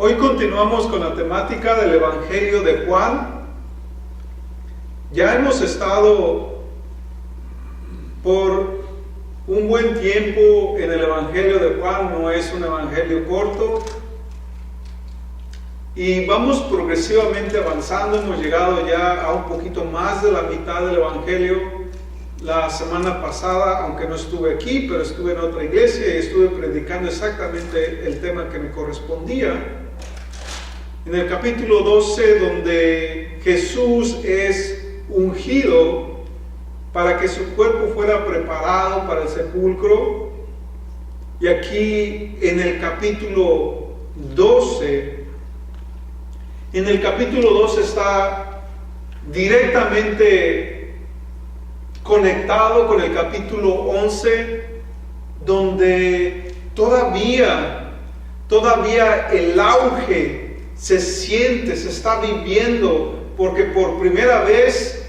Hoy continuamos con la temática del Evangelio de Juan. Ya hemos estado por un buen tiempo en el Evangelio de Juan, no es un evangelio corto. Y vamos progresivamente avanzando, hemos llegado ya a un poquito más de la mitad del Evangelio. La semana pasada, aunque no estuve aquí, pero estuve en otra iglesia y estuve predicando exactamente el tema que me correspondía. En el capítulo 12, donde Jesús es ungido para que su cuerpo fuera preparado para el sepulcro. Y aquí en el capítulo 12, está directamente conectado con el capítulo 11, donde todavía el auge se siente, se está viviendo, porque por primera vez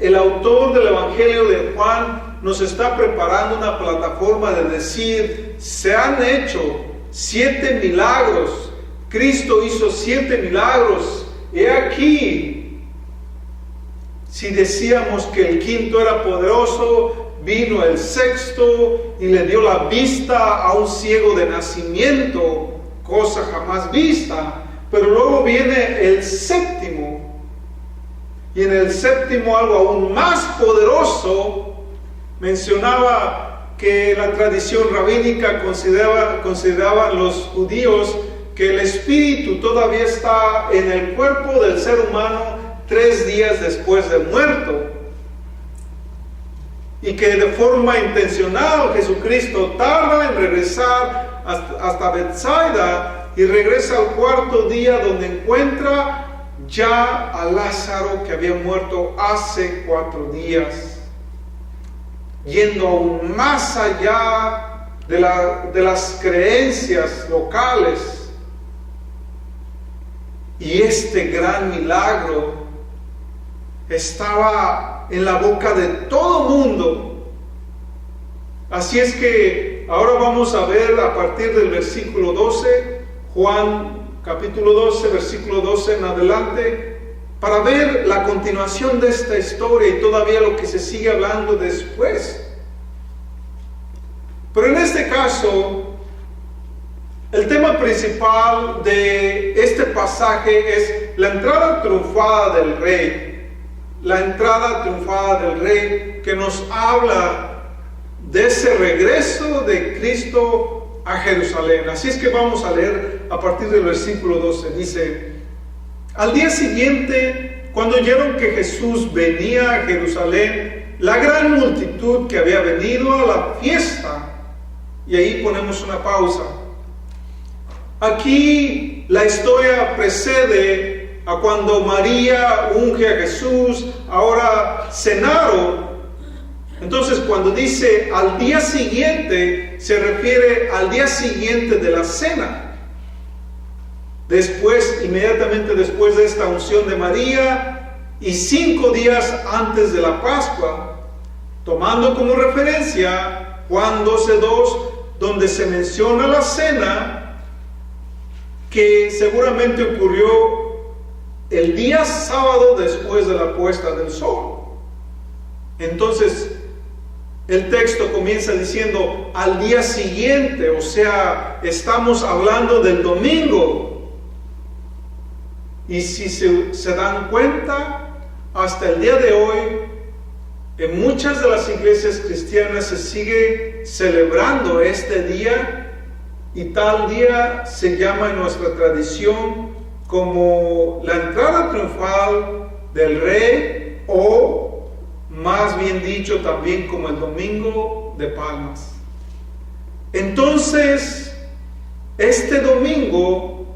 el autor del Evangelio de Juan nos está preparando una plataforma de decir: se han hecho 7 milagros, Cristo hizo 7 milagros, he aquí. Si decíamos que el quinto era poderoso, vino el sexto y le dio la vista a un ciego de nacimiento, cosa jamás vista. Pero luego viene el séptimo, y en el séptimo algo aún más poderoso. Mencionaba que la tradición rabínica consideraban los judíos que el espíritu todavía está en el cuerpo del ser humano 3 días después de muerto, y que de forma intencional Jesucristo tarda en regresar hasta Betsaida, y regresa al 4º día, donde encuentra ya a Lázaro, que había muerto hace 4 días, yendo aún más allá de las creencias locales. Y este gran milagro estaba en la boca de todo mundo. Así es que ahora vamos a ver a partir del versículo 12, Juan capítulo 12, versículo 12 en adelante, para ver la continuación de esta historia y todavía lo que se sigue hablando después. Pero en este caso, el tema principal de este pasaje es la entrada triunfada del Rey. La entrada triunfada del Rey, que nos habla de ese regreso de Cristo a Jerusalén. Así es que vamos a leer a partir del versículo 12. Dice: al día siguiente, cuando oyeron que Jesús venía a Jerusalén, la gran multitud que había venido a la fiesta. Y ahí ponemos una pausa. Aquí la historia precede a cuando María unge a Jesús. Ahora cenaron. Entonces, cuando dice al día siguiente, se refiere al día siguiente de la cena. Después, inmediatamente después de esta unción de María, y 5 días antes de la Pascua, tomando como referencia Juan 12:2, donde se menciona la cena, que seguramente ocurrió el día sábado después de la puesta del sol. Entonces el texto comienza diciendo al día siguiente, o sea, estamos hablando del domingo. Y si se dan cuenta, hasta el día de hoy, en muchas de las iglesias cristianas se sigue celebrando este día, y tal día se llama en nuestra tradición como la entrada triunfal del Rey, o más bien dicho también como el Domingo de Palmas. Entonces, este domingo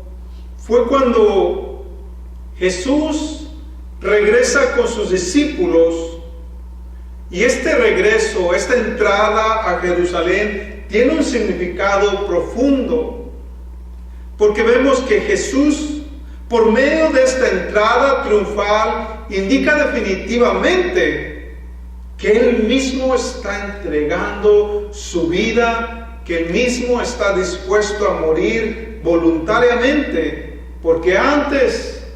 fue cuando Jesús regresa con sus discípulos, y este regreso, esta entrada a Jerusalén tiene un significado profundo, porque vemos que Jesús, por medio de esta entrada triunfal, indica definitivamente que Él mismo está entregando su vida, que Él mismo está dispuesto a morir voluntariamente, porque antes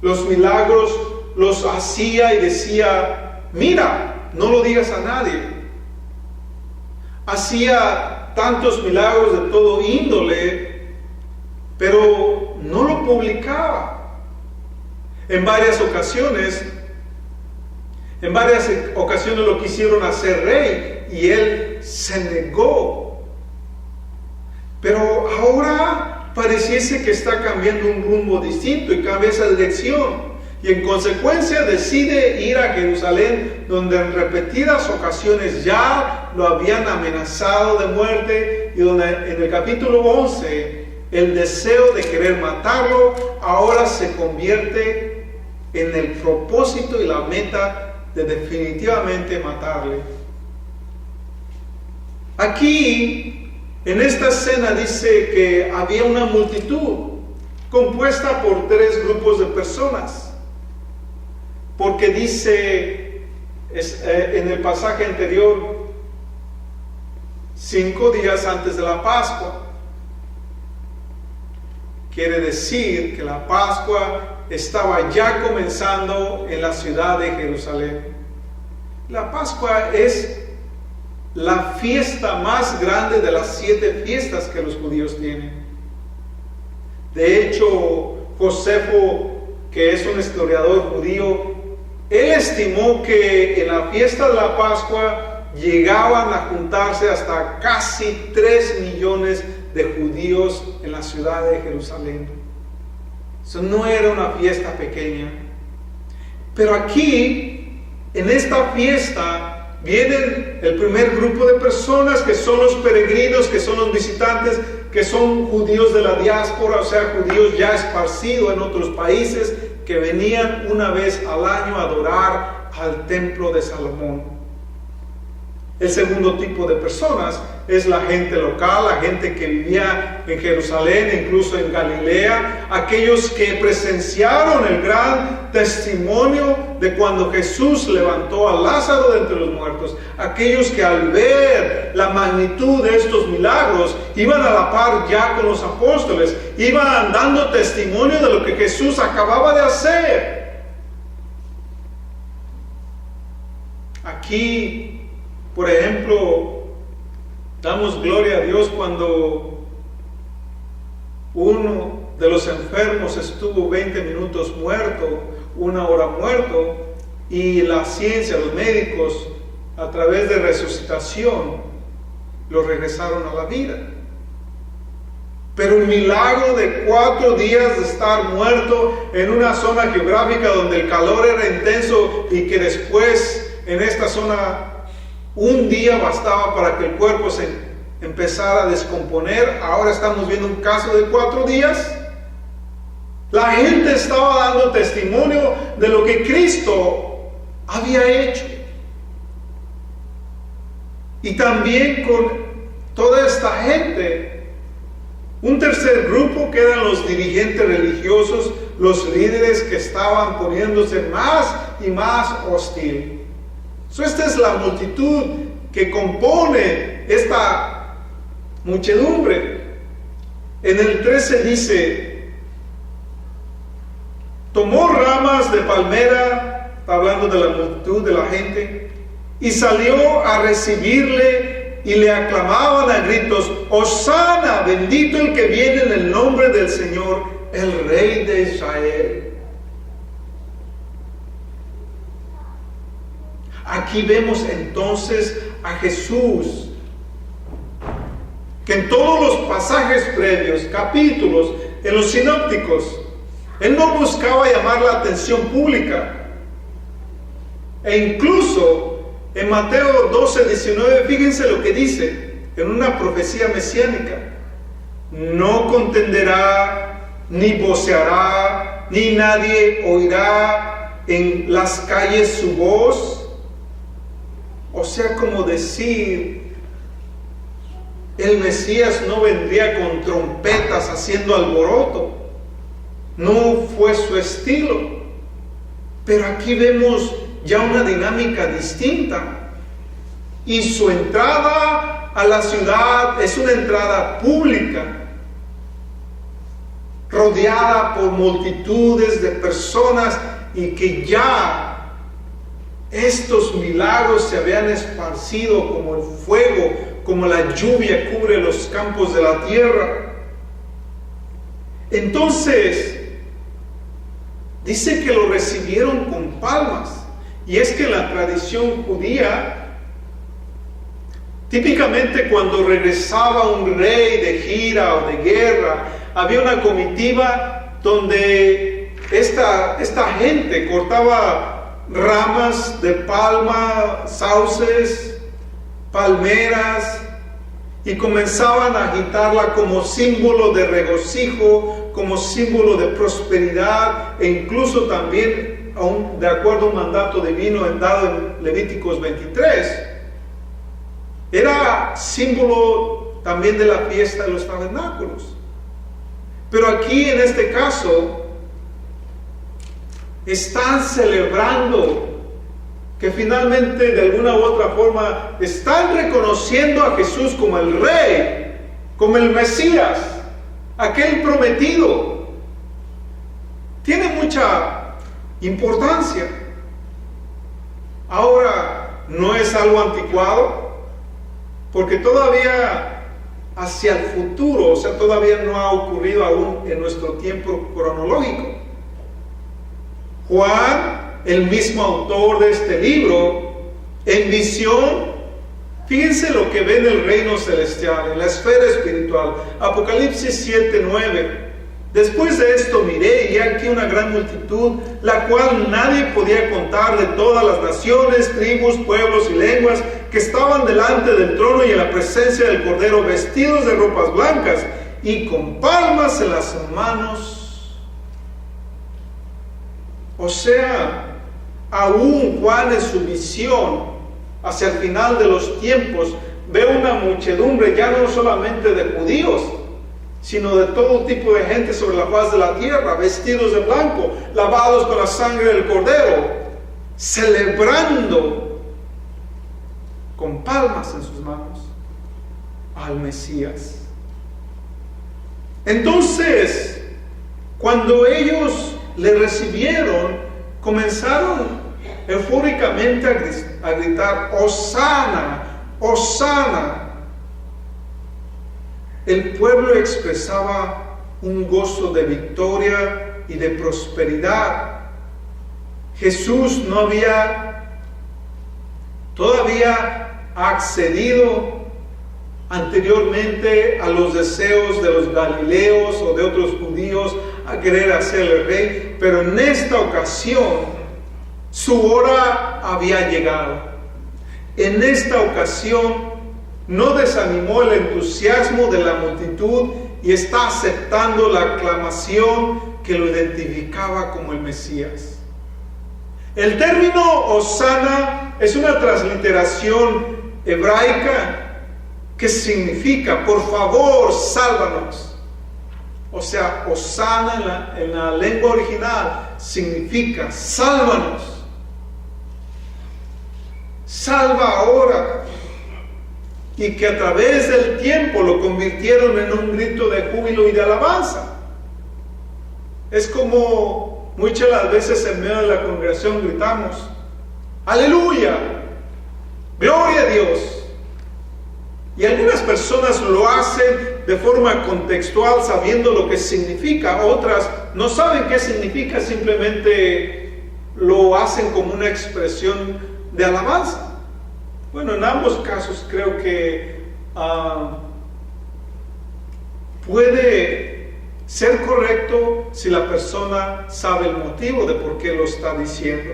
los milagros los hacía y decía, mira, no lo digas a nadie. Hacía tantos milagros de todo índole, pero no lo publicaba. En varias ocasiones lo quisieron hacer rey y él se negó. Pero ahora pareciese que está cambiando un rumbo distinto y cambia esa dirección. Y en consecuencia decide ir a Jerusalén, donde en repetidas ocasiones ya lo habían amenazado de muerte, y donde en el capítulo 11 el deseo de querer matarlo ahora se convierte en el propósito y la meta de definitivamente matarle. Aquí, en esta escena, dice que había una multitud compuesta por 3 grupos de personas. Porque dice en el pasaje anterior, 5 días antes de la Pascua. Quiere decir que la Pascua estaba ya comenzando en la ciudad de Jerusalén. La Pascua es la fiesta más grande de las 7 fiestas que los judíos tienen. De hecho, Josefo, que es un historiador judío, él estimó que en la fiesta de la Pascua llegaban a juntarse hasta casi 3 millones de judíos en la ciudad de Jerusalén. Eso no era una fiesta pequeña. Pero aquí, en esta fiesta, vienen el primer grupo de personas que son los peregrinos, que son los visitantes, que son judíos de la diáspora, o sea, judíos ya esparcidos en otros países, que venían una vez al año a adorar al templo de Salomón. El segundo tipo de personas es la gente local, la gente que vivía en Jerusalén, incluso en Galilea, aquellos que presenciaron el gran testimonio de cuando Jesús levantó a Lázaro de entre los muertos, aquellos que al ver la magnitud de estos milagros iban a la par ya con los apóstoles, iban dando testimonio de lo que Jesús acababa de hacer. Aquí, por ejemplo, damos gloria a Dios cuando uno de los enfermos estuvo 20 minutos muerto, 1 hora muerto, y la ciencia, los médicos, a través de resucitación, lo regresaron a la vida. Pero un milagro de 4 días de estar muerto en una zona geográfica donde el calor era intenso y que después en esta zona un día bastaba para que el cuerpo se empezara a descomponer. Ahora estamos viendo un caso de 4 días. La gente estaba dando testimonio de lo que Cristo había hecho. Y también con toda esta gente, un tercer grupo que eran los dirigentes religiosos, los líderes que estaban poniéndose más y más hostil. Esta es la multitud que compone esta muchedumbre. En el 13 dice, tomó ramas de palmera, está hablando de la multitud de la gente, y salió a recibirle y le aclamaban a gritos, Hosana, bendito el que viene en el nombre del Señor, el Rey de Israel. Aquí vemos entonces a Jesús, que en todos los pasajes previos, capítulos, en los sinópticos, Él no buscaba llamar la atención pública. E incluso en Mateo 12:19, fíjense lo que dice, en una profecía mesiánica, no contenderá, ni voceará, ni nadie oirá en las calles su voz. O sea, como decir, el Mesías no vendría con trompetas haciendo alboroto. No fue su estilo. Pero aquí vemos ya una dinámica distinta. Y su entrada a la ciudad es una entrada pública. rodeada por multitudes de personas y que ya estos milagros se habían esparcido como el fuego, como la lluvia cubre los campos de la tierra. Entonces, dice que lo recibieron con palmas. Y es que en la tradición judía, típicamente cuando regresaba un rey de gira o de guerra, había una comitiva donde esta gente cortaba ramas de palma, sauces, palmeras, y comenzaban a agitarla como símbolo de regocijo, como símbolo de prosperidad, e incluso también, aún de acuerdo a un mandato divino dado en Levíticos 23, era símbolo también de la fiesta de los tabernáculos. Pero aquí en este caso están celebrando que finalmente de alguna u otra forma están reconociendo a Jesús como el Rey, como el Mesías, aquel prometido. Tiene mucha importancia. Ahora, no es algo anticuado, porque todavía hacia el futuro, o sea, todavía no ha ocurrido aún en nuestro tiempo cronológico. Juan, el mismo autor de este libro, en visión, fíjense lo que ve en el reino celestial, en la esfera espiritual. Apocalipsis 7:9. Después de esto miré, y aquí una gran multitud, la cual nadie podía contar, de todas las naciones, tribus, pueblos y lenguas, que estaban delante del trono y en la presencia del Cordero, vestidos de ropas blancas y con palmas en las manos. O sea, aún Juan en su visión hacia el final de los tiempos ve una muchedumbre ya no solamente de judíos, sino de todo tipo de gente sobre la faz de la tierra, vestidos de blanco, lavados con la sangre del Cordero, celebrando con palmas en sus manos al Mesías. Entonces, cuando ellos le recibieron, comenzaron eufóricamente a gritar: ¡Hosana! ¡Hosana! El pueblo expresaba un gozo de victoria y de prosperidad. Jesús no había todavía accedido anteriormente a los deseos de los galileos o de otros judíos a querer hacerle rey, pero en esta ocasión su hora había llegado. En esta ocasión no desanimó el entusiasmo de la multitud y está aceptando la aclamación que lo identificaba como el Mesías. El término Hosana es una transliteración hebraica que significa: por favor, sálvanos. O sea, Hosana en la lengua original significa: sálvanos. Salva ahora. Y que a través del tiempo lo convirtieron en un grito de júbilo y de alabanza. Es como muchas las veces en medio de la congregación gritamos: ¡Aleluya! ¡Gloria a Dios! Y algunas personas lo hacen de forma contextual, sabiendo lo que significa. Otras no saben qué significa, simplemente lo hacen como una expresión de alabanza. Bueno, en ambos casos creo que puede ser correcto si la persona sabe el motivo de por qué lo está diciendo.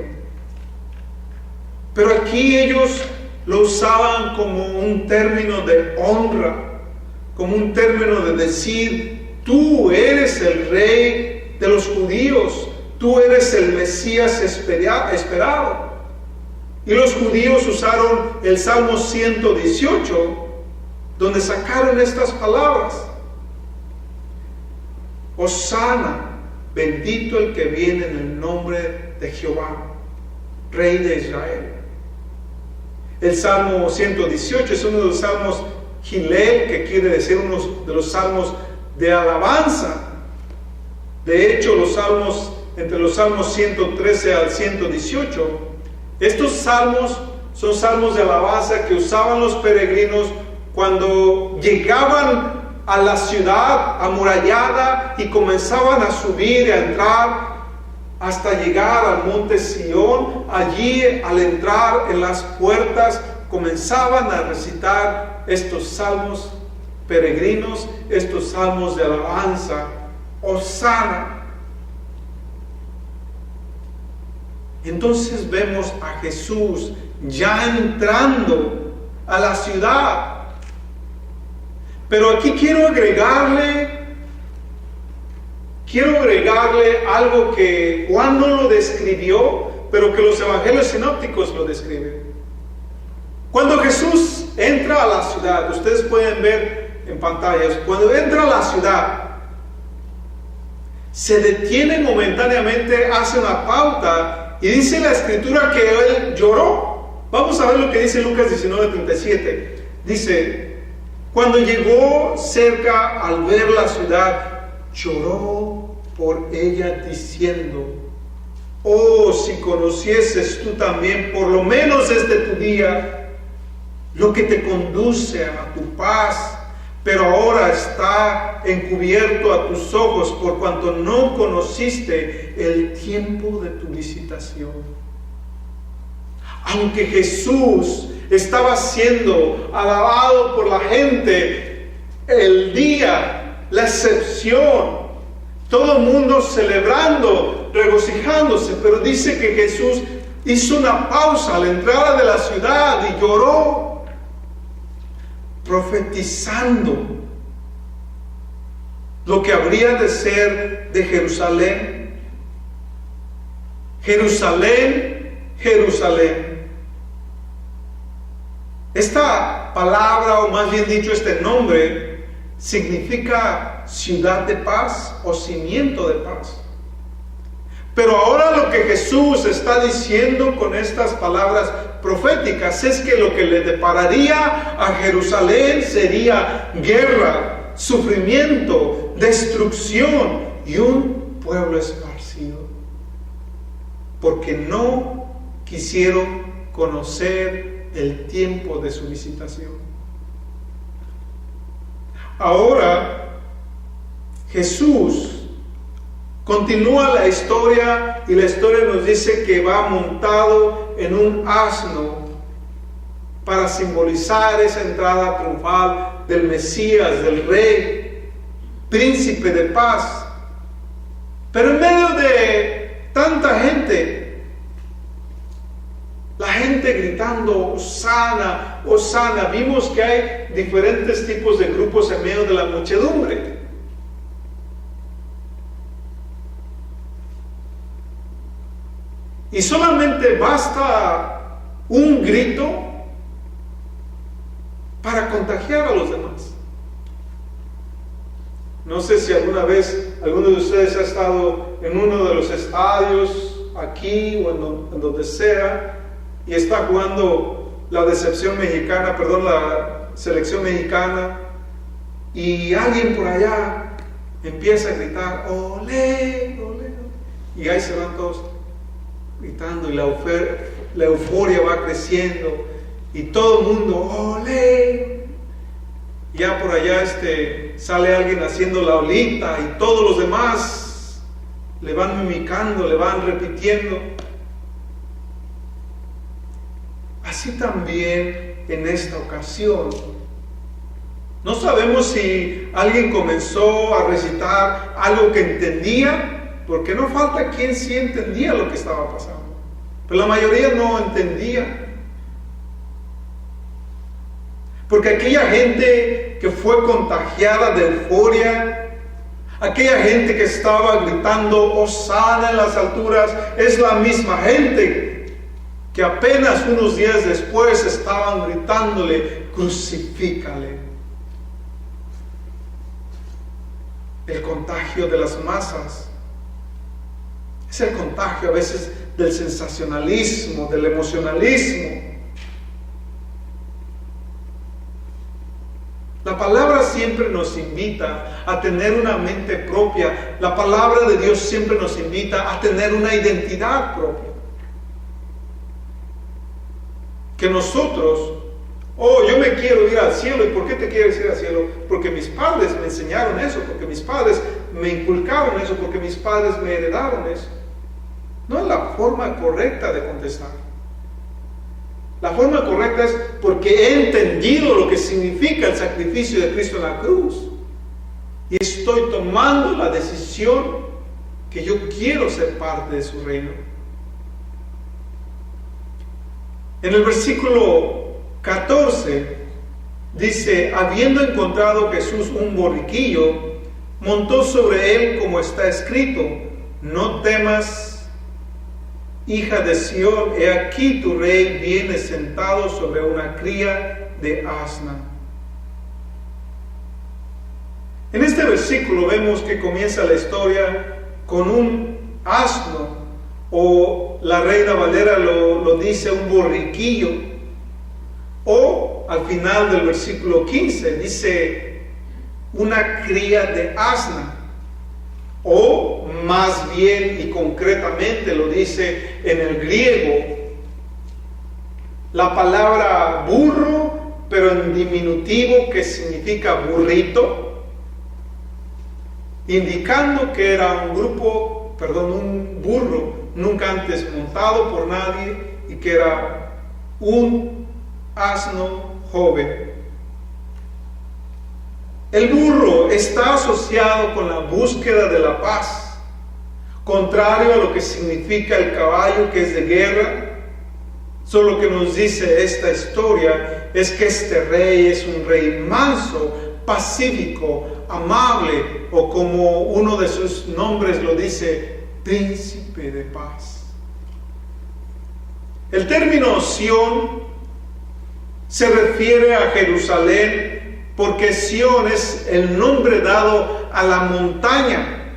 Pero aquí ellos lo usaban como un término de honra, como un término de decir: tú eres el rey de los judíos, tú eres el Mesías esperado. Y los judíos usaron el Salmo 118, donde sacaron estas palabras: Hosana, bendito el que viene en el nombre de Jehová, Rey de Israel. El Salmo 118 es uno de los salmos Gilel, que quiere decir uno de los salmos de alabanza. De hecho, entre los salmos 113 al 118, estos salmos son salmos de alabanza que usaban los peregrinos cuando llegaban a la ciudad amurallada y comenzaban a subir y a entrar hasta llegar al monte Sión. Allí, al entrar en las puertas, comenzaban a recitar estos salmos peregrinos, estos salmos de alabanza. Hosana. Entonces vemos a Jesús ya entrando a la ciudad. Pero aquí quiero agregarle algo que Juan no lo describió, pero que los evangelios sinópticos lo describen. Cuando Jesús entra a la ciudad, ustedes pueden ver en pantallas, cuando entra a la ciudad, se detiene momentáneamente, hace una pauta y dice la escritura que él lloró. Vamos a ver lo que dice Lucas 19:37. Dice: cuando llegó cerca al ver la ciudad, lloró por ella diciendo: oh, si conocieses tú también, por lo menos tu día, lo que te conduce a tu paz, pero ahora está encubierto a tus ojos por cuanto no conociste el tiempo de tu visitación. Aunque Jesús estaba siendo alabado por la gente, el día, la excepción, todo el mundo celebrando, regocijándose, pero dice que Jesús hizo una pausa a la entrada de la ciudad y lloró, profetizando lo que habría de ser de Jerusalén. Jerusalén, Jerusalén. Esta palabra, o más bien dicho este nombre, significa ciudad de paz o cimiento de paz. Pero ahora lo que Jesús está diciendo con estas palabras proféticas es que lo que le depararía a Jerusalén sería guerra, sufrimiento, destrucción y un pueblo esparcido, porque no quisieron conocer el tiempo de su visitación. Ahora Jesús continúa la historia y la historia nos dice que va montado en un asno para simbolizar esa entrada triunfal del Mesías, del Rey, príncipe de paz. Pero en medio de tanta gente, la gente gritando Hosana, Hosana, vimos que hay diferentes tipos de grupos en medio de la muchedumbre. Y solamente basta un grito para contagiar a los demás. No sé si alguna vez alguno de ustedes ha estado en uno de los estadios, aquí o en donde sea, y está jugando la selección mexicana, y alguien por allá empieza a gritar, olé, olé, y ahí se van todos gritando, y la euforia va creciendo, y todo el mundo, olé. Ya por allá sale alguien haciendo la olita, y todos los demás le van mimicando, le van repitiendo. Así también en esta ocasión. No sabemos si alguien comenzó a recitar algo que entendía, porque no falta quien sí entendía lo que estaba pasando, pero la mayoría no entendía. Porque aquella gente que fue contagiada de euforia, aquella gente que estaba gritando Hosana en las alturas, es la misma gente que apenas unos días después estaban gritándole, crucifícale. El contagio de las masas es el contagio a veces del sensacionalismo, del emocionalismo. La palabra siempre nos invita a tener una mente propia. La palabra de Dios siempre nos invita a tener una identidad propia. Que nosotros, yo me quiero ir al cielo. ¿Y por qué te quieres ir al cielo? Porque mis padres me enseñaron eso, porque mis padres me inculcaron eso, porque mis padres me heredaron eso. No es la forma correcta de contestar. La forma correcta es porque he entendido lo que significa el sacrificio de Cristo en la cruz. Y estoy tomando la decisión que yo quiero ser parte de su reino. En el versículo 14 dice: habiendo encontrado Jesús un borriquillo, montó sobre él como está escrito: no temas, hija de Sión, he aquí tu rey viene sentado sobre una cría de asna. En este versículo vemos que comienza la historia con un asno, o la Reina Valera lo dice, un borriquillo, o al final del versículo 15 dice una cría de asna. O más bien y concretamente lo dice en el griego, la palabra burro, pero en diminutivo, que significa burrito, indicando que era un burro nunca antes montado por nadie, y que era un asno joven. El burro está asociado con la búsqueda de la paz, contrario a lo que significa el caballo, que es de guerra. Solo lo que nos dice esta historia es que este rey es un rey manso, pacífico, amable, o como uno de sus nombres lo dice, príncipe de paz. El término Sión se refiere a Jerusalén, porque Sión es el nombre dado a la montaña.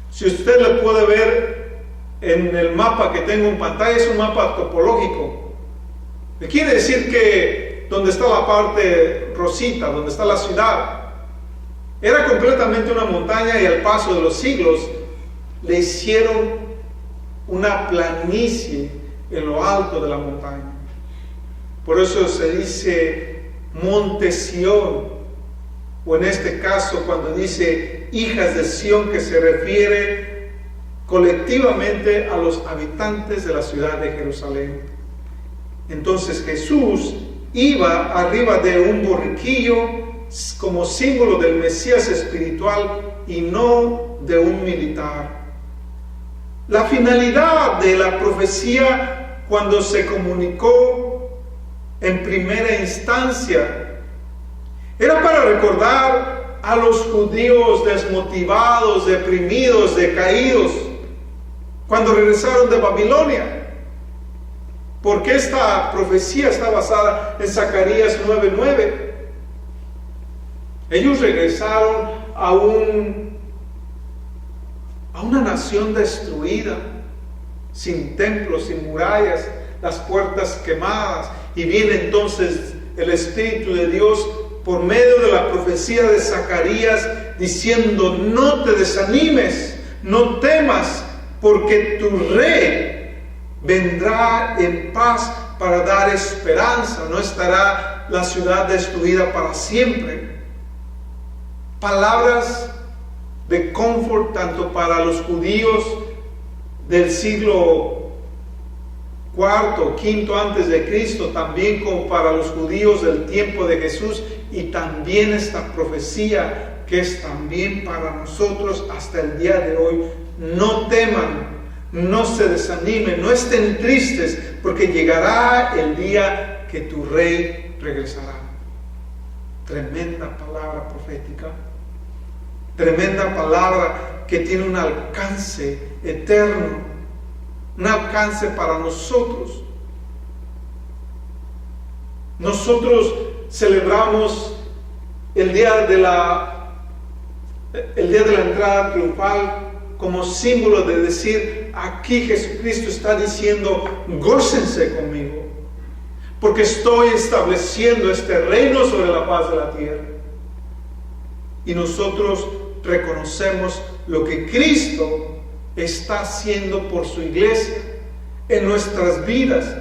Si usted lo puede ver en el mapa que tengo en pantalla, es un mapa topológico. Quiere decir que donde está la parte rosita, donde está la ciudad, era completamente una montaña, y al paso de los siglos le hicieron una planicie en lo alto de la montaña. Por eso se dice Monte Sión. O en este caso, cuando dice hijas de Sión, que se refiere colectivamente a los habitantes de la ciudad de Jerusalén. Entonces Jesús iba arriba de un borriquillo como símbolo del Mesías espiritual y no de un militar. La finalidad de la profecía, cuando se comunicó en primera instancia, era para recordar a los judíos desmotivados, deprimidos, decaídos, cuando regresaron de Babilonia. Porque esta profecía está basada en Zacarías 9:9. Ellos regresaron a una nación destruida, sin templos, sin murallas, las puertas quemadas. Y viene entonces el Espíritu de Dios por medio de la profecía de Zacarías, diciendo: no te desanimes, no temas, porque tu rey vendrá en paz para dar esperanza, no estará la ciudad destruida para siempre. Palabras de confort tanto para los judíos del siglo IV, V antes de Cristo, también como para los judíos del tiempo de Jesús, y también esta profecía que es también para nosotros hasta el día de hoy. No teman, no se desanimen, no estén tristes, porque llegará el día que tu rey regresará. Tremenda palabra profética, tremenda palabra que tiene un alcance eterno, un alcance para nosotros. Nosotros celebramos el día de la entrada triunfal como símbolo de decir: aquí Jesucristo está diciendo, gócense conmigo, porque estoy estableciendo este reino sobre la faz de la tierra. y nosotros reconocemos lo que Cristo está haciendo por su iglesia en nuestras vidas.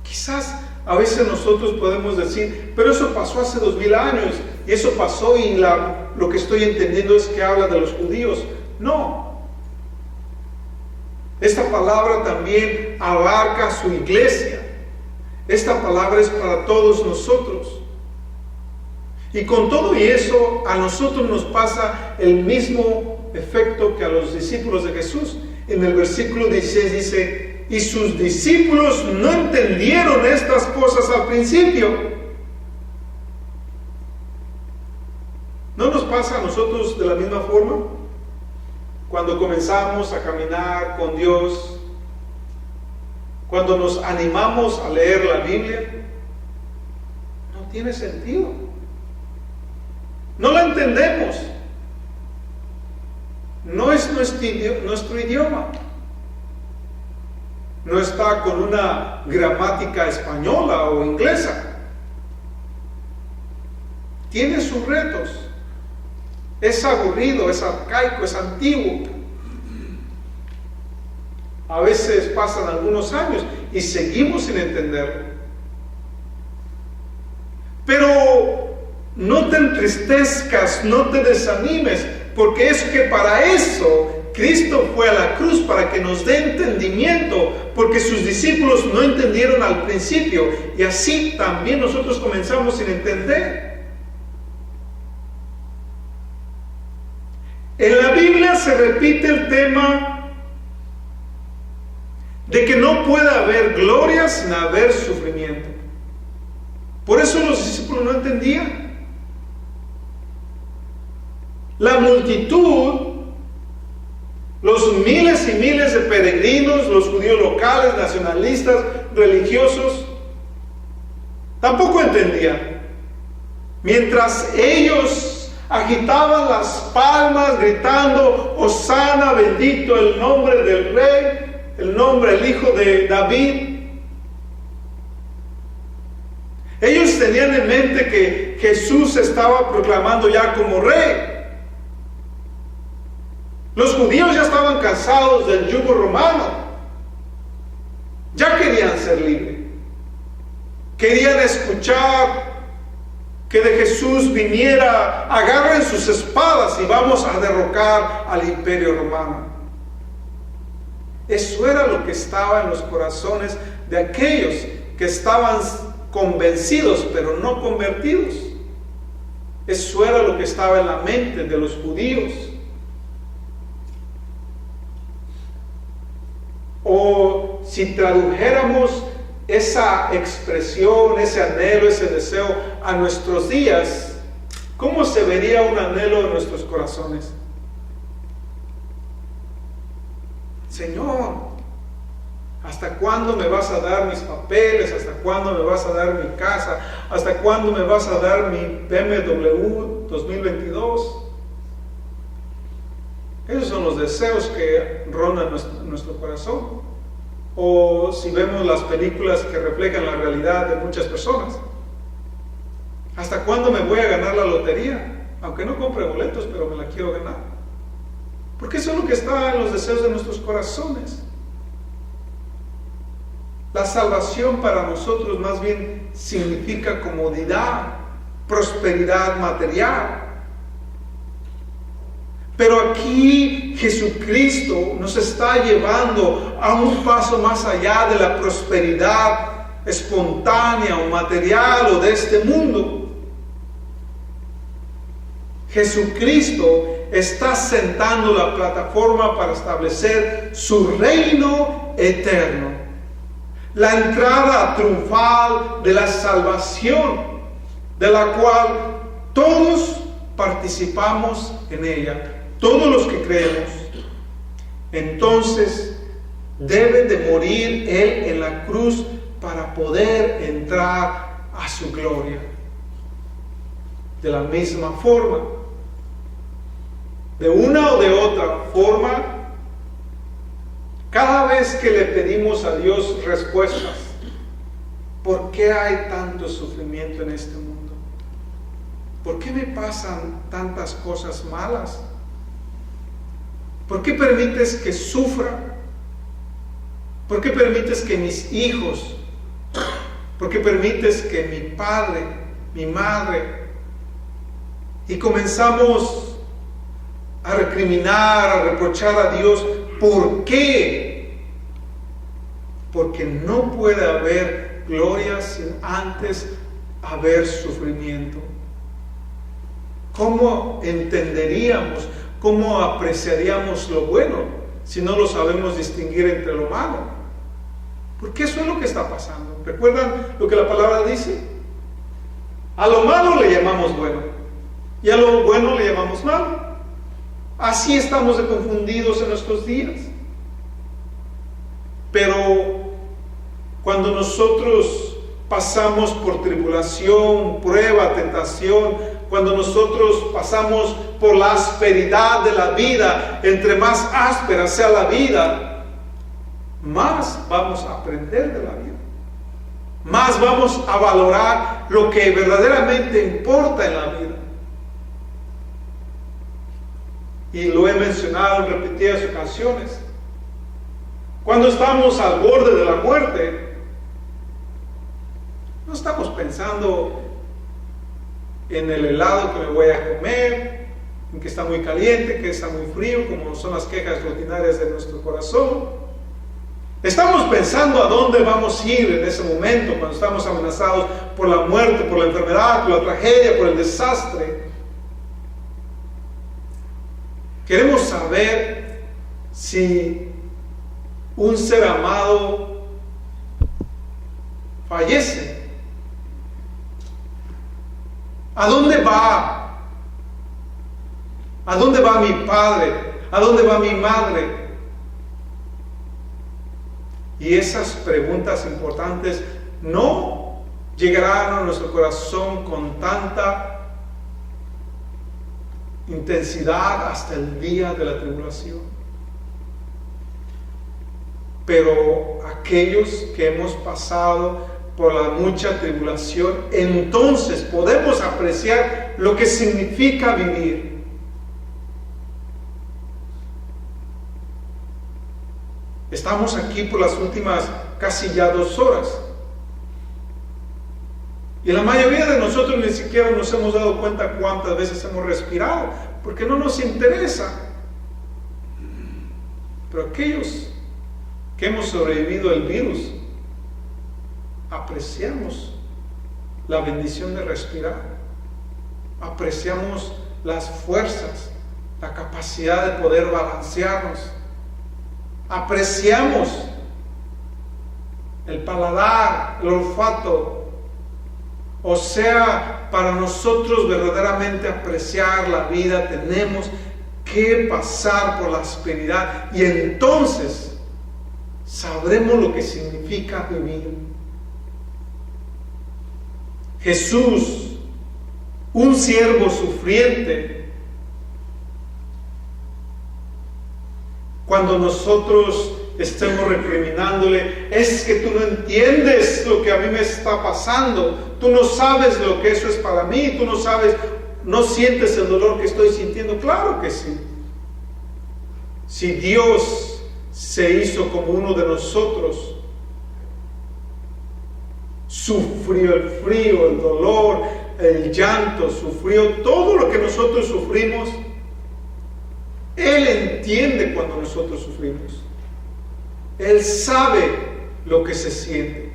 Quizás a veces nosotros podemos decir, pero eso pasó hace 2000 años, y eso pasó y lo que estoy entendiendo es que habla de los judíos. No. Esta palabra también abarca a su iglesia. Esta palabra es para todos nosotros. Y con todo y eso, a nosotros nos pasa el mismo efecto que a los discípulos de Jesús. En el versículo 16 dice, y sus discípulos no entendieron estas cosas al principio. ¿No nos pasa a nosotros de la misma forma? Cuando comenzamos a caminar con Dios, cuando nos animamos a leer la Biblia, no tiene sentido. No la entendemos. No es nuestro idioma. No está con una gramática española o inglesa. Tiene sus retos. Es aburrido, es arcaico, es antiguo. A veces pasan algunos años y seguimos sin entenderlo. Pero no te entristezcas, no te desanimes, porque es que para eso Cristo fue a la cruz, para que nos dé entendimiento, porque sus discípulos no entendieron al principio, y así también nosotros comenzamos sin entender. En la Biblia se repite el tema de que no puede haber gloria sin haber sufrimiento. Por eso los discípulos no entendían. La multitud, los miles y miles de peregrinos, los judíos locales, nacionalistas, religiosos, tampoco entendían. Mientras ellos agitaban las palmas gritando, Hosana, bendito el nombre del Rey, el nombre del Hijo de David. Ellos tenían en mente que Jesús estaba proclamando ya como Rey. Los judíos ya estaban cansados del yugo romano. Ya querían ser libres. Querían escuchar que de Jesús viniera, agarren sus espadas y vamos a derrocar al imperio romano. Eso era lo que estaba en los corazones de aquellos que estaban convencidos pero no convertidos. Eso era lo que estaba en la mente de los judíos. O si tradujéramos esa expresión, ese anhelo, ese deseo a nuestros días, ¿cómo se vería un anhelo en nuestros corazones? Señor, ¿hasta cuándo me vas a dar mis papeles? ¿Hasta cuándo me vas a dar mi casa? ¿Hasta cuándo me vas a dar mi BMW 2022? Esos son los deseos que rondan nuestro corazón. O si vemos las películas que reflejan la realidad de muchas personas, ¿hasta cuándo me voy a ganar la lotería? Aunque no compre boletos, pero me la quiero ganar. Porque eso es lo que está en los deseos de nuestros corazones. La salvación para nosotros más bien significa comodidad, prosperidad material. Pero aquí Jesucristo nos está llevando a un paso más allá de la prosperidad espontánea o material o de este mundo. Jesucristo está sentando la plataforma para establecer su reino eterno. La entrada triunfal de la salvación, de la cual todos participamos en ella. Todos los que creemos. Entonces debe de morir Él en la cruz para poder entrar a su gloria. De la misma forma, de una o de otra forma, cada vez que le pedimos a Dios respuestas, ¿por qué hay tanto sufrimiento en este mundo? ¿por qué me pasan tantas cosas malas? ¿Por qué permites que sufra? ¿Por qué permites que mis hijos, por qué permites que mi padre, mi madre? Y comenzamos a recriminar, a reprochar a Dios. ¿Por qué? Porque no puede haber gloria sin antes haber sufrimiento. ¿Cómo entenderíamos, cómo apreciaríamos lo bueno si no lo sabemos distinguir entre lo malo? Porque eso es lo que está pasando. ¿Recuerdan lo que la palabra dice? A lo malo le llamamos bueno y a lo bueno le llamamos malo. Así estamos de confundidos en nuestros días. Pero cuando nosotros pasamos por tribulación, prueba, tentación, cuando nosotros pasamos por la asperidad de la vida, entre más áspera sea la vida, más vamos a aprender de la vida, más vamos a valorar lo que verdaderamente importa en la vida. Y lo he mencionado en repetidas ocasiones. Cuando estamos al borde de la muerte, no estamos pensando en el helado que me voy a comer, en que está muy caliente, que está muy frío, como son las quejas rutinarias de nuestro corazón. Estamos pensando a dónde vamos a ir en ese momento, cuando estamos amenazados por la muerte, por la enfermedad, por la tragedia, por el desastre. Queremos saber si un ser amado fallece. ¿A dónde va? ¿A dónde va mi padre? ¿A dónde va mi madre? Y esas preguntas importantes no llegarán a nuestro corazón con tanta intensidad hasta el día de la tribulación. Pero aquellos que hemos pasado por la mucha tribulación, entonces podemos apreciar lo que significa vivir. Estamos aquí por las últimas casi ya 2 horas. Y la mayoría de nosotros ni siquiera nos hemos dado cuenta cuántas veces hemos respirado, porque no nos interesa. Pero aquellos que hemos sobrevivido al virus, apreciamos la bendición de respirar, apreciamos las fuerzas, la capacidad de poder balancearnos, apreciamos el paladar, el olfato. O sea, para nosotros verdaderamente apreciar la vida tenemos que pasar por la asperidad, y entonces sabremos lo que significa vivir. Jesús, un siervo sufriente, cuando nosotros estemos recriminándole, es que tú no entiendes lo que a mí me está pasando, tú no sabes lo que eso es para mí, tú no sabes, no sientes el dolor que estoy sintiendo. Claro que sí. Si Dios se hizo como uno de nosotros, sufrió el frío, el dolor, el llanto, sufrió todo lo que nosotros sufrimos, Él entiende cuando nosotros sufrimos. Él sabe lo que se siente.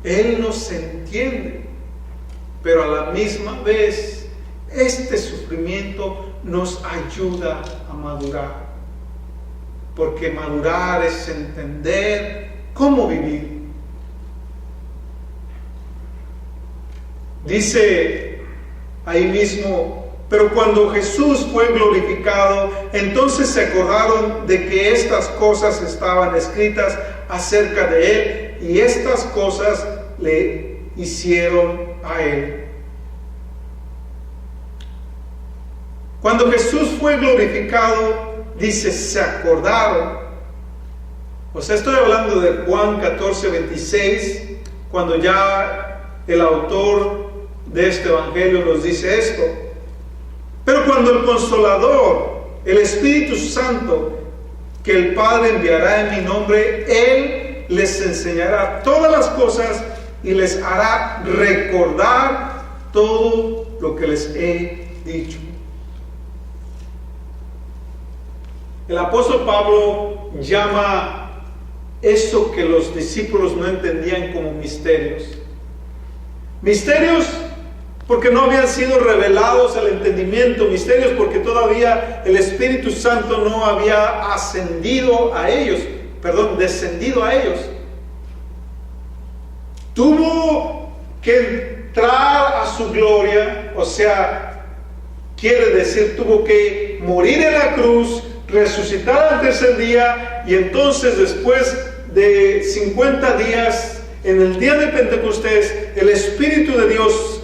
Él nos entiende, pero a la misma vez este sufrimiento nos ayuda a madurar, porque madurar es entender cómo vivir. Dice ahí mismo: pero cuando Jesús fue glorificado, entonces se acordaron de que estas cosas estaban escritas acerca de Él, y estas cosas le hicieron a Él. Cuando Jesús fue glorificado, dice, se acordaron. O sea, estoy hablando de Juan 14:26, cuando ya el autor de este Evangelio nos dice esto. Pero cuando el Consolador, el Espíritu Santo, que el Padre enviará en mi nombre, Él les enseñará todas las cosas y les hará recordar todo lo que les he dicho. El apóstol Pablo llama eso que los discípulos no entendían como misterios. Misterios porque no habían sido revelados al entendimiento, misterios porque todavía el Espíritu Santo no había descendido a ellos. Tuvo que entrar a su gloria, o sea, quiere decir, tuvo que morir en la cruz, resucitar al tercer día, y entonces después de 50 días, en el día de Pentecostés, el Espíritu de Dios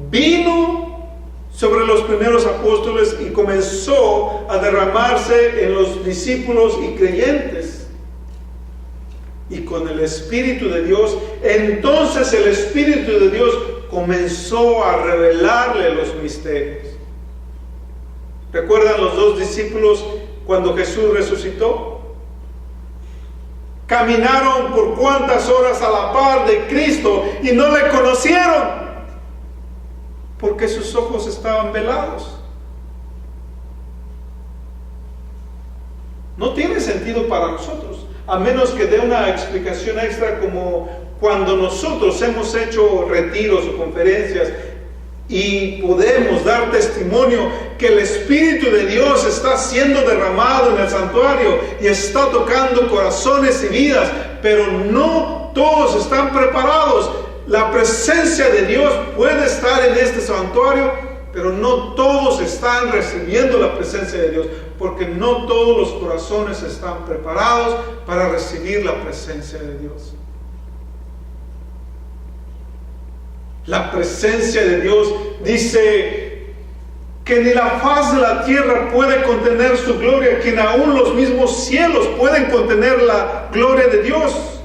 vino sobre los primeros apóstoles y comenzó a derramarse en los discípulos y creyentes. Y con el Espíritu de Dios, entonces el Espíritu de Dios comenzó a revelarle los misterios. ¿Recuerdan los dos discípulos cuando Jesús resucitó? Caminaron por cuántas horas a la par de Cristo y no le conocieron, porque sus ojos estaban velados. No tiene sentido para nosotros, a menos que dé una explicación extra, como cuando nosotros hemos hecho retiros o conferencias y podemos dar testimonio que el Espíritu de Dios está siendo derramado en el santuario y está tocando corazones y vidas, pero no todos están preparados. La presencia de Dios puede estar en este santuario, pero no todos están recibiendo la presencia de Dios, porque no todos los corazones están preparados para recibir la presencia de Dios. La presencia de Dios dice que ni la faz de la tierra puede contener su gloria, que ni aún los mismos cielos pueden contener la gloria de Dios.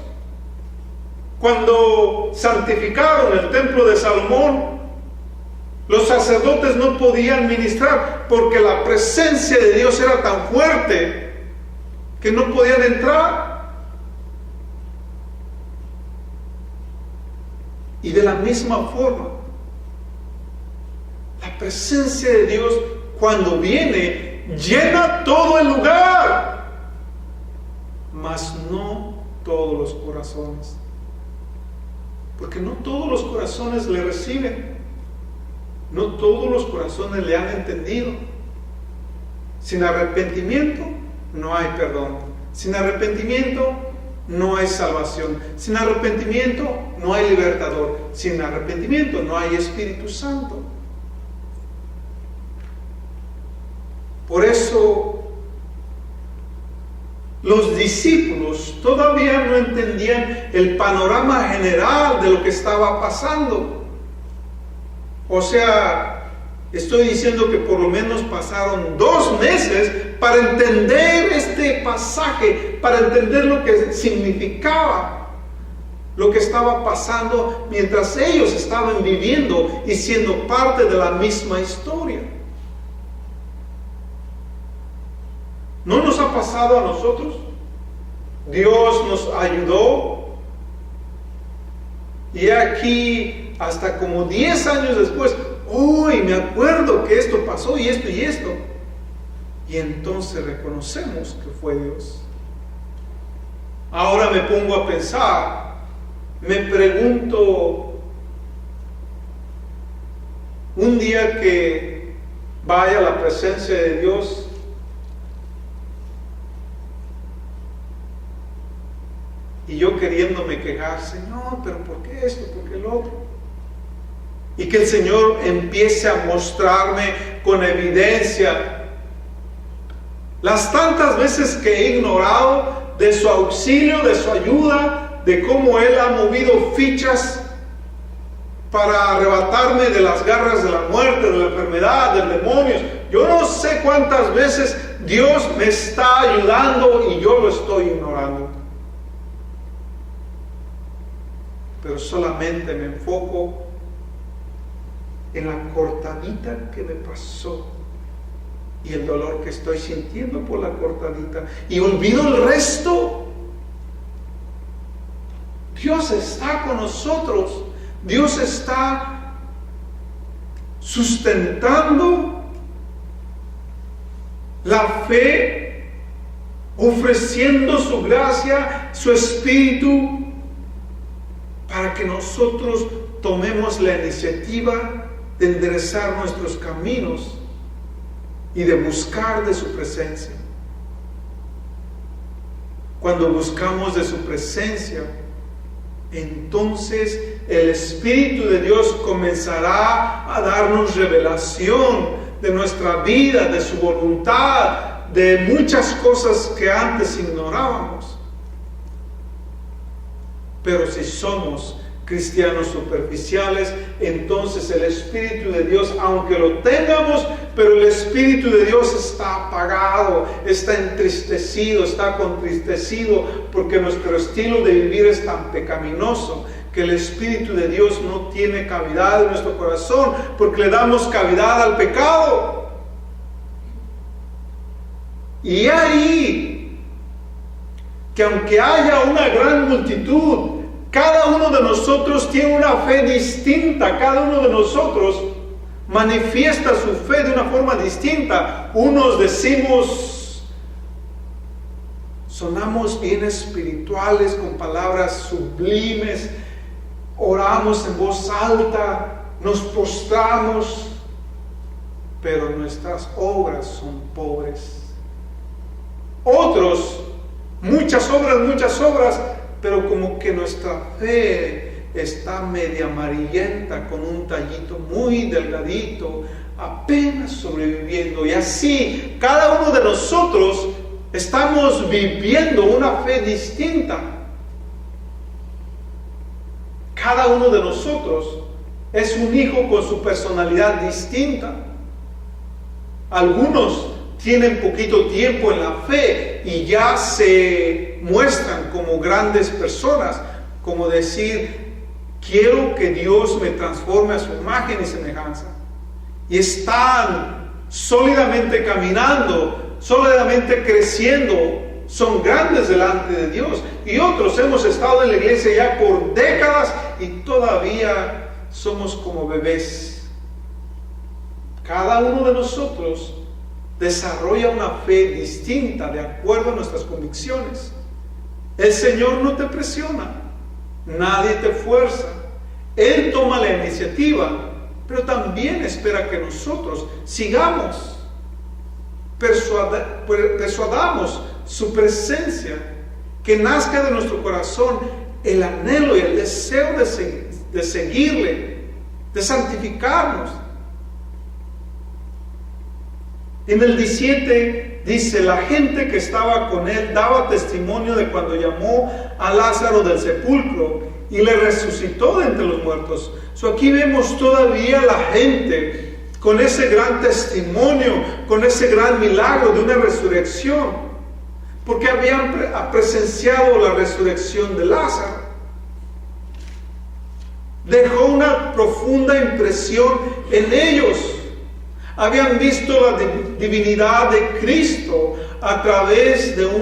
Cuando santificaron el templo de Salomón, los sacerdotes no podían ministrar porque la presencia de Dios era tan fuerte que no podían entrar. Y de la misma forma, la presencia de Dios, cuando viene, llena todo el lugar, mas no todos los corazones, porque no todos los corazones le reciben, no todos los corazones le han entendido. Sin arrepentimiento no hay perdón, sin arrepentimiento no hay salvación, sin arrepentimiento no hay libertador, sin arrepentimiento no hay Espíritu Santo. Por eso los discípulos todavía no entendían el panorama general de lo que estaba pasando. O sea, estoy diciendo que por lo menos pasaron 2 meses para entender este pasaje, para entender lo que significaba, lo que estaba pasando mientras ellos estaban viviendo y siendo parte de la misma historia. ¿No nos ha pasado a nosotros? Dios nos ayudó y aquí hasta como 10 años después, hoy me acuerdo que esto pasó y esto y esto. Y entonces reconocemos que fue Dios. Ahora me pongo a pensar, me pregunto, un día que vaya a la presencia de Dios, y yo queriéndome quejar, Señor, pero ¿por qué esto? ¿Por qué lo otro? Y que el Señor empiece a mostrarme con evidencia las tantas veces que he ignorado de su auxilio, de su ayuda, de cómo Él ha movido fichas para arrebatarme de las garras de la muerte, de la enfermedad, del demonio. Yo no sé cuántas veces Dios me está ayudando y yo lo estoy ignorando. Pero solamente me enfoco en la cortadita que me pasó y el dolor que estoy sintiendo por la cortadita, y olvido el resto. Dios está con nosotros. Dios está sustentando la fe, ofreciendo su gracia, su espíritu, para que nosotros tomemos la iniciativa de enderezar nuestros caminos y de buscar de su presencia. Cuando buscamos de su presencia, entonces el Espíritu de Dios comenzará a darnos revelación de nuestra vida, de su voluntad, de muchas cosas que antes ignorábamos. Pero si somos cristianos superficiales, entonces el Espíritu de Dios, aunque lo tengamos, pero el Espíritu de Dios está apagado, está entristecido, está contristecido, porque nuestro estilo de vivir es tan pecaminoso que el Espíritu de Dios no tiene cavidad en nuestro corazón, porque le damos cavidad al pecado. Y ahí que aunque haya una gran multitud, cada uno de nosotros tiene una fe distinta. Cada uno de nosotros manifiesta su fe de una forma distinta. Unos decimos, sonamos bien espirituales con palabras sublimes, oramos en voz alta, nos postramos, pero nuestras obras son pobres. Otros, muchas obras, pero como que nuestra fe está media amarillenta, con un tallito muy delgadito, apenas sobreviviendo. Y así, cada uno de nosotros estamos viviendo una fe distinta. Cada uno de nosotros es un hijo con su personalidad distinta. Algunos tienen poquito tiempo en la fe y ya se muestran como grandes personas, como decir, quiero que Dios me transforme a su imagen y semejanza. Y están sólidamente caminando, sólidamente creciendo, son grandes delante de Dios. Y otros hemos estado en la iglesia ya por décadas y todavía somos como bebés. Cada uno de nosotros desarrolla una fe distinta de acuerdo a nuestras convicciones. El Señor no te presiona, nadie te fuerza. Él toma la iniciativa, pero también espera que nosotros sigamos, persuadamos su presencia, que nazca de nuestro corazón el anhelo y el deseo de seguirle, de santificarnos. En el 17 dice, la gente que estaba con él daba testimonio de cuando llamó a Lázaro del sepulcro y le resucitó de entre los muertos. Aquí vemos todavía la gente con ese gran testimonio, con ese gran milagro de una resurrección, porque habían presenciado la resurrección de Lázaro. Dejó una profunda impresión en ellos. Habían visto la divinidad de Cristo a través de un